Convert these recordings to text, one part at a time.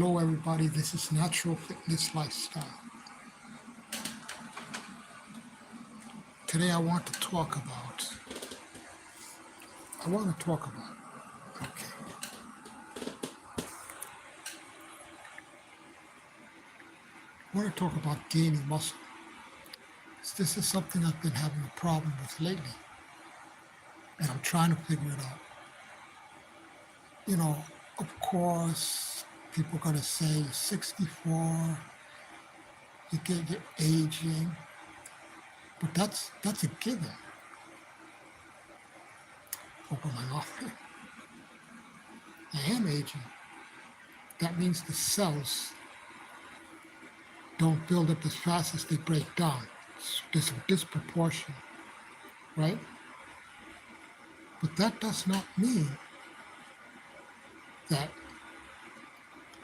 Hello, everybody. This is Natural Fitness Lifestyle. Today, I want to talk about, okay, I want to talk about gaining muscle. This is something I've been having a problem with lately, and I'm trying to figure it out. You know, of course, people are going to say you're 64, you're aging, but that's a given. Open my mouth. I am aging. That means the cells don't build up as fast as they break down. There's a disproportion, right? But that does not mean that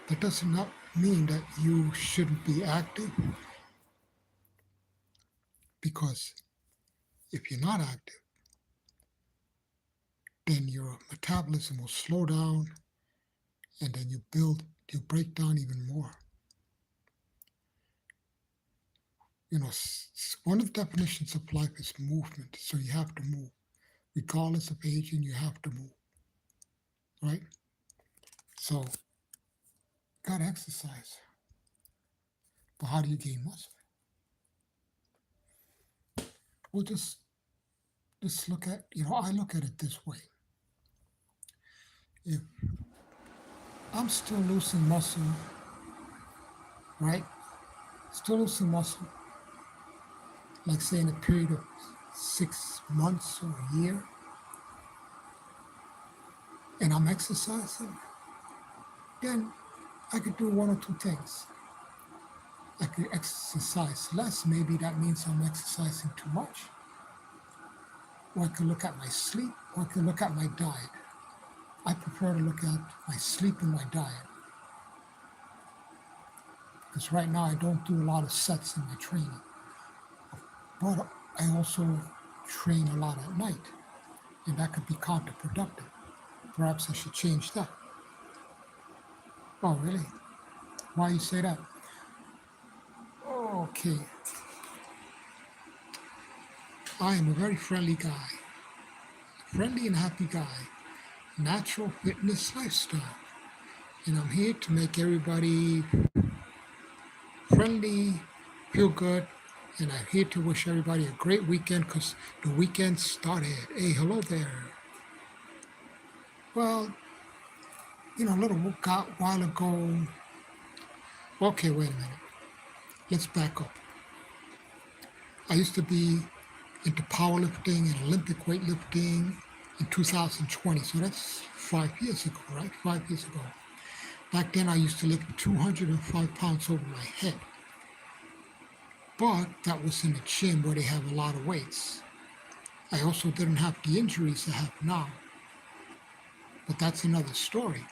that does not mean that you shouldn't be active, because if you're not active, then your metabolism will slow down, and then you break down even more. One of the definitions of life is movement, so you have to move. Regardless of aging, you have to move, right? So, gotta exercise. But how do you gain muscle? Well, just look at, I look at it this way. If I'm still losing muscle, right? Still losing muscle, like say in a period of 6 months or a year, and I'm exercising, then I could do one or two things. I could exercise less. Maybe that means I'm exercising too much. Or I could look at my sleep, or I could look at my diet. I prefer to look at my sleep and my diet. Because right now I don't do a lot of sets in my training. But I also train a lot at night, and that could be counterproductive. Perhaps I should change that. Oh, really? Why you say that? Okay. I am a very friendly guy. Friendly and happy guy. Natural fitness lifestyle. And I'm here to make everybody friendly, feel good, and I'm here to wish everybody a great weekend because the weekend started. Hey, hello there. Well, a little while ago. Okay, wait a minute. Let's back up. I used to be into powerlifting and Olympic weightlifting in 2020. So that's 5 years ago, right? 5 years ago. Back then, I used to lift 205 pounds over my head. But that was in a gym where they have a lot of weights. I also didn't have the injuries I have now. But that's another story.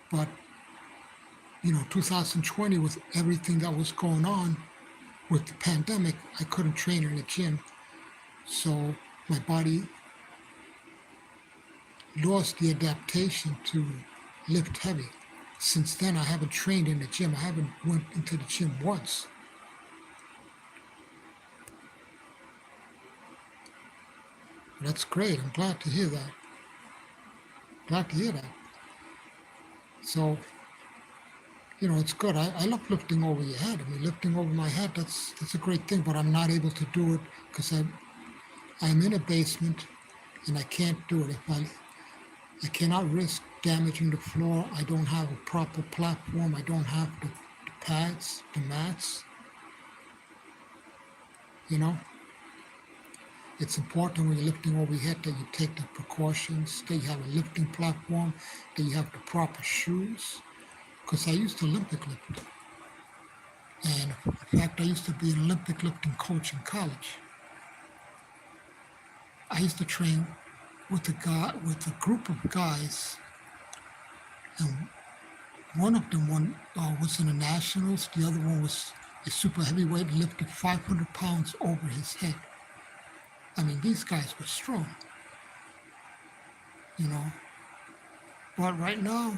But, 2020, with everything that was going on with the pandemic, I couldn't train in the gym. So my body lost the adaptation to lift heavy. Since then, I haven't trained in the gym. I haven't went into the gym once. That's great. I'm glad to hear that. Glad to hear that. So, it's good. I love lifting over your head. I mean, lifting over my head, that's a great thing, but I'm not able to do it because I'm in a basement and I can't do it. I cannot risk damaging the floor. I don't have a proper platform. I don't have the pads, the mats. It's important when you're lifting over your head that you take the precautions, that you have a lifting platform, that you have the proper shoes. Because I used to Olympic lift. And in fact, I used to be an Olympic lifting coach in college. I used to train with a group of guys, and one of them was in the nationals. The other one was a super heavyweight, lifted 500 pounds over his head. I mean, these guys were strong, you know. But right now,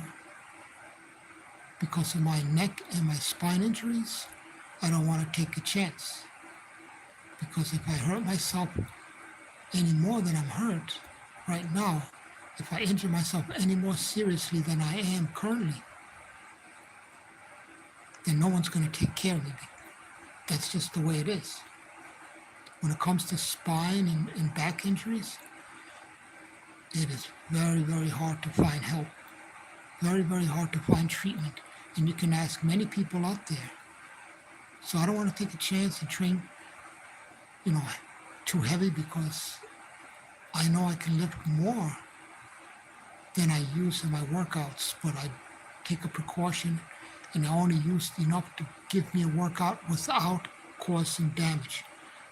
because of my neck and my spine injuries, I don't want to take a chance. Because if I hurt myself any more than I'm hurt right now, if I injure myself any more seriously than I am currently, then no one's going to take care of me. That's just the way it is. When it comes to spine and back injuries, it is very, very hard to find help. Very, very hard to find treatment. And you can ask many people out there. So I don't want to take a chance and train, you know, too heavy because I know I can lift more than I use in my workouts, but I take a precaution and I only use enough to give me a workout without causing damage.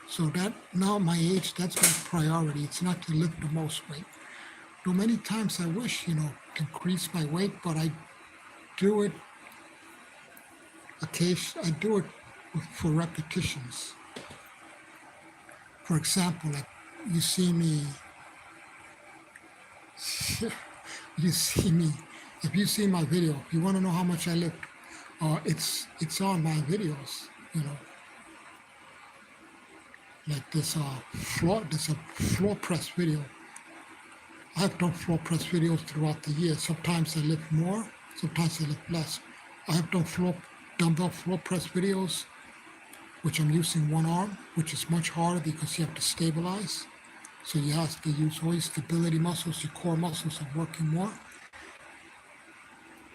So that now at my age, that's my priority. It's not to lift the most weight. Though many times I wish, to increase my weight, but I do it I do it for repetitions. For example, like you see me, you see me, if you see my video, if you want to know how much I lift, it's on my videos, like this floor press video. I've done floor press videos throughout the year. Sometimes I lift more, sometimes I lift less. I have done dumbbell floor press videos, which I'm using one arm, which is much harder because you have to stabilize. So you have to use all your stability muscles, your core muscles are working more.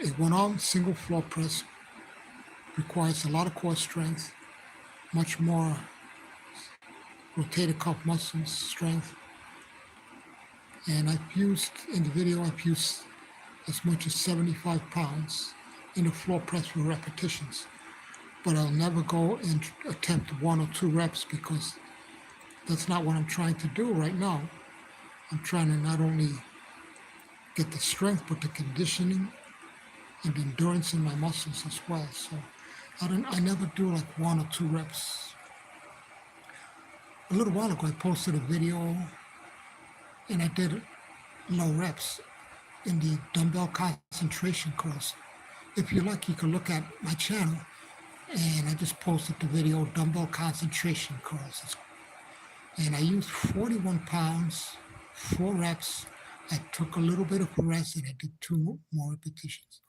A one arm single floor press requires a lot of core strength, much more rotator cuff muscles strength. And in the video, I've used as much as 75 pounds in the floor press for repetitions. But I'll never go and attempt 1 or 2 reps because that's not what I'm trying to do right now. I'm trying to not only get the strength, but the conditioning and the endurance in my muscles as well. So I never do like 1 or 2 reps. A little while ago, I posted a video and I did low reps in the dumbbell concentration course. If you like, you can look at my channel, and I just posted the video dumbbell concentration course. And I used 41 pounds, 4 reps. I took a little bit of a rest and I did 2 more repetitions.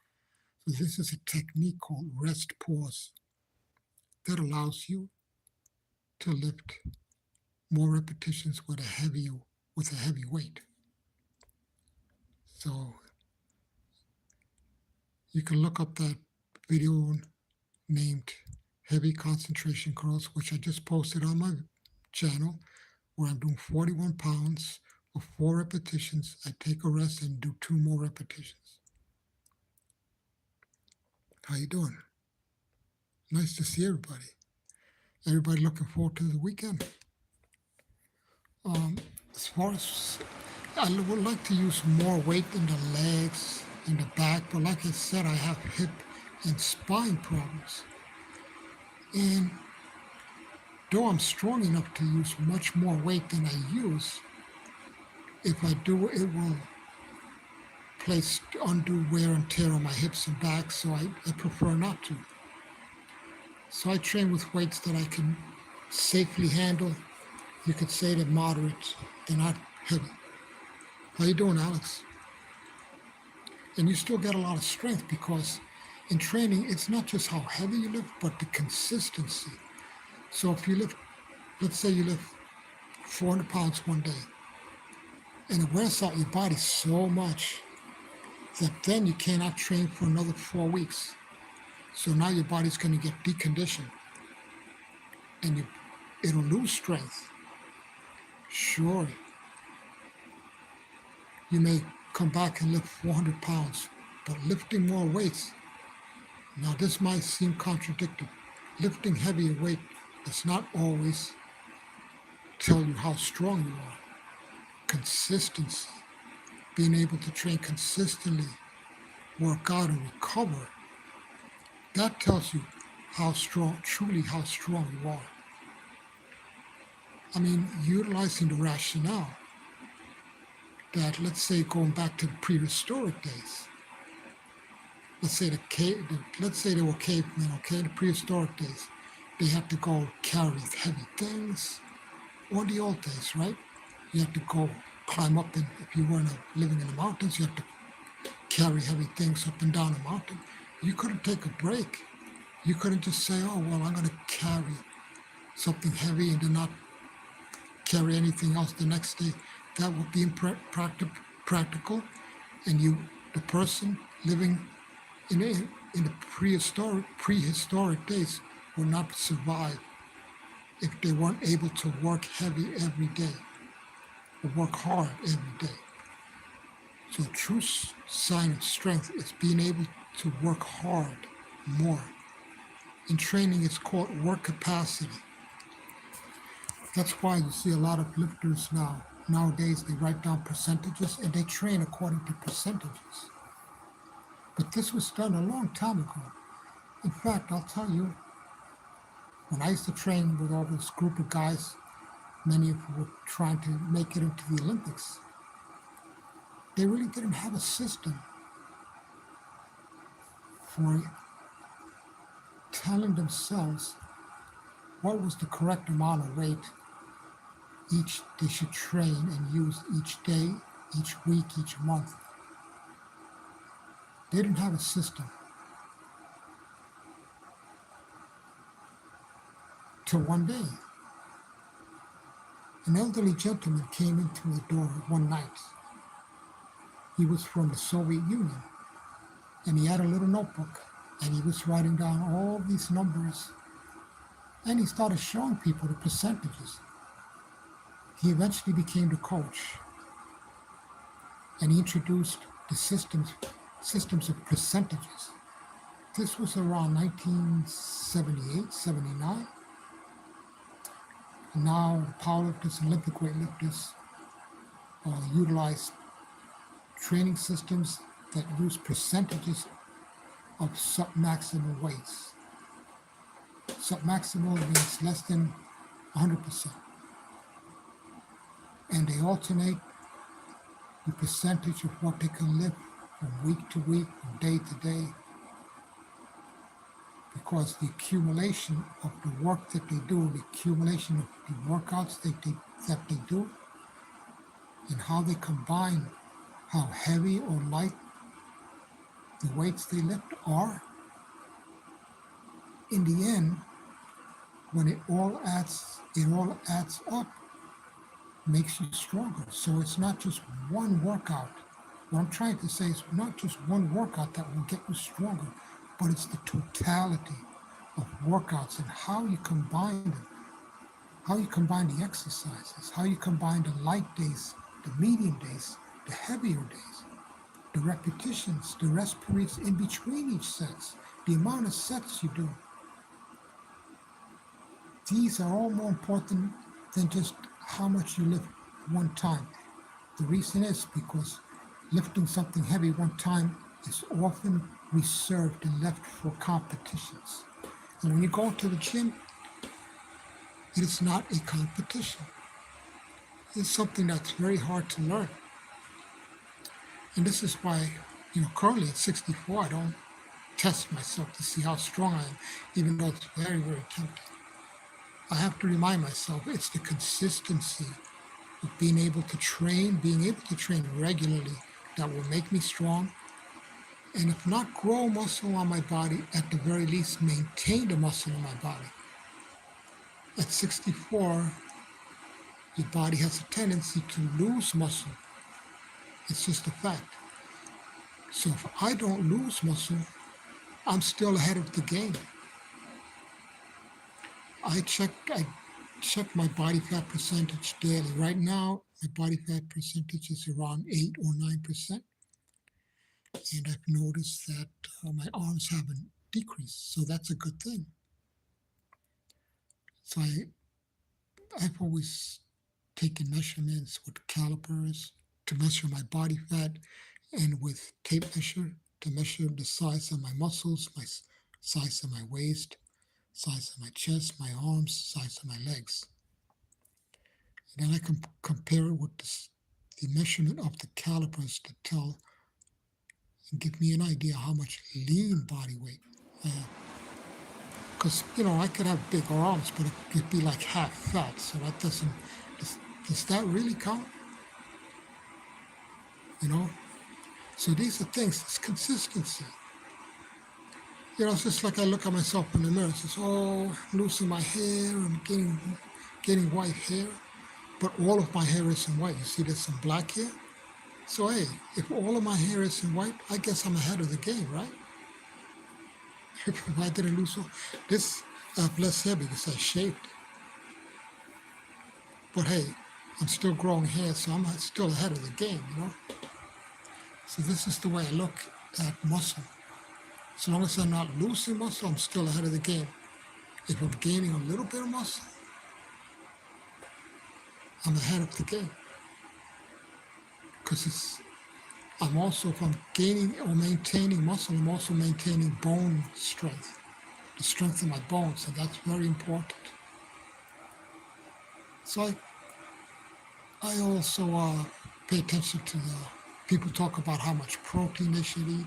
So this is a technique called rest pause that allows you to lift more repetitions with a heavy weight. So you can look up that video named Heavy Concentration Curls, which I just posted on my channel, where I'm doing 41 pounds for 4 repetitions. I take a rest and do 2 more repetitions. How you doing? Nice to see everybody. Everybody looking forward to the weekend. As far as I would like to use more weight in the legs and the back, but like I said, I have hip and spine problems. And though I'm strong enough to use much more weight than I use, if I do, it will place undue wear and tear on my hips and back, so I prefer not to. So I train with weights that I can safely handle. You could say they're moderate, they're not heavy. How you doing, Alex? And you still get a lot of strength because in training, it's not just how heavy you lift, but the consistency. So if you lift, let's say you lift 400 pounds one day, and it wears out your body so much that then you cannot train for another 4 weeks. So now your body's going to get deconditioned and it'll lose strength. Sure, you may come back and lift 400 pounds, but lifting more weights, now this might seem contradictory. Lifting heavier weight does not always tell you how strong you are. Consistency, being able to train consistently, work out and recover, that tells you truly how strong you are. I mean, utilizing the rationale that, let's say, going back to the prehistoric days, let's say they were cavemen, okay, the prehistoric days. They had to go carry heavy things. Or the old days, right? You had to go climb up, and if you weren't living in the mountains, you had to carry heavy things up and down a mountain. You couldn't take a break. You couldn't just say, "Oh well, I'm going to carry something heavy and then not carry anything else the next day." That would be practical, and the person living in the prehistoric days, would not survive if they weren't able to work heavy every day or work hard every day. So a true sign of strength is being able to work hard more. In training, it's called work capacity. That's why you see a lot of lifters now. Nowadays, they write down percentages and they train according to percentages. But this was done a long time ago. In fact, I'll tell you, when I used to train with all this group of guys, many of who were trying to make it into the Olympics, they really didn't have a system for telling themselves what was the correct amount of weight each they should train and use each day, each week, each month. They didn't have a system. Till one day, an elderly gentleman came into the door one night. He was from the Soviet Union, and he had a little notebook, and he was writing down all these numbers, and he started showing people the percentages. He eventually became the coach, and he introduced the systems of percentages. This was around 1978, 79. And now powerlifters and Olympic weightlifters utilize training systems that use percentages of submaximal weights. Submaximal means less than 100%. And they alternate the percentage of what they can lift from week to week, from day to day, because the accumulation of the work that they do, the accumulation of the workouts that they do, and how they combine how heavy or light the weights they lift are, in the end, when it all adds up, makes you stronger. So it's not just one workout. What I'm trying to say is not just one workout that will get you stronger, but it's the totality of workouts and how you combine them, how you combine the exercises, how you combine the light days, the medium days, the heavier days, the repetitions, the rest periods in between each sets, the amount of sets you do. These are all more important than just how much you lift one time. The reason is because lifting something heavy one time is often reserved and left for competitions. And when you go to the gym, it is not a competition. It's something that's very hard to learn. And this is why, currently at 64, I don't test myself to see how strong I am, even though it's very, very tempting. I have to remind myself it's the consistency of being able to train regularly that will make me strong. And if not grow muscle on my body, at the very least maintain the muscle in my body. At 64, your body has a tendency to lose muscle. It's just a fact. So if I don't lose muscle, I'm still ahead of the game. I check my body fat percentage daily. Right now, my body fat percentage is around 8 or 9%. And I've noticed that my arms haven't decreased. So that's a good thing. So I've always taken measurements with calipers to measure my body fat, and with tape measure to measure the size of my muscles, my size of my waist, size of my chest, my arms, size of my legs. And then I can compare it with the measurement of the calipers to tell and give me an idea how much lean body weight. Because I could have big arms, but it could be like half fat, so that doesn't. Does, does that really count? You know. So these are things. It's consistency. It's just like I look at myself in the mirror. It's just, oh, I'm losing my hair. I'm getting white hair, but all of my hair isn't white. You see, there's some black here. So hey, if all of my hair isn't white, I guess I'm ahead of the game, right? If I didn't lose all this, I have less hair because I shaved it. But hey, I'm still growing hair, so I'm still ahead of the game. So this is the way I look at muscle. As long as I'm not losing muscle, I'm still ahead of the game. If I'm gaining a little bit of muscle, I'm ahead of the game. Because I'm also, if I'm gaining or maintaining muscle, I'm also maintaining bone strength, the strength of my bones, and that's very important. So I also pay attention to people talk about how much protein they should eat.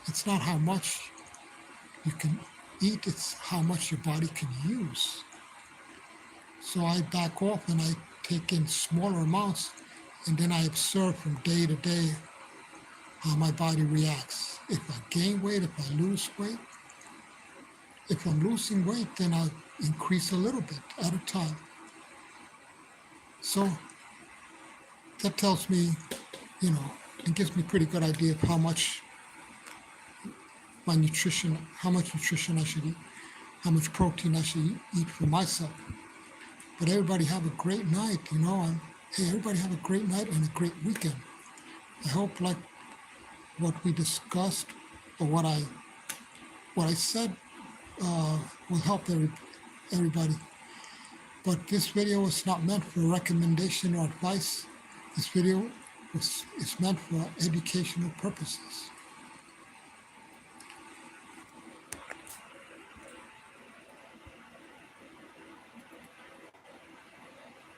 It's not how much you can eat, it's how much your body can use. So I back off and I take in smaller amounts, and then I observe from day to day how my body reacts. If I gain weight, if I lose weight. If I'm losing weight, then I increase a little bit at a time. So that tells me, it gives me a pretty good idea of how much nutrition I should eat, how much protein I should eat for myself. But everybody have a great night, hey, everybody have a great night and a great weekend. I hope like what we discussed or what I said will help everybody. But this video is not meant for recommendation or advice. This video is meant for educational purposes.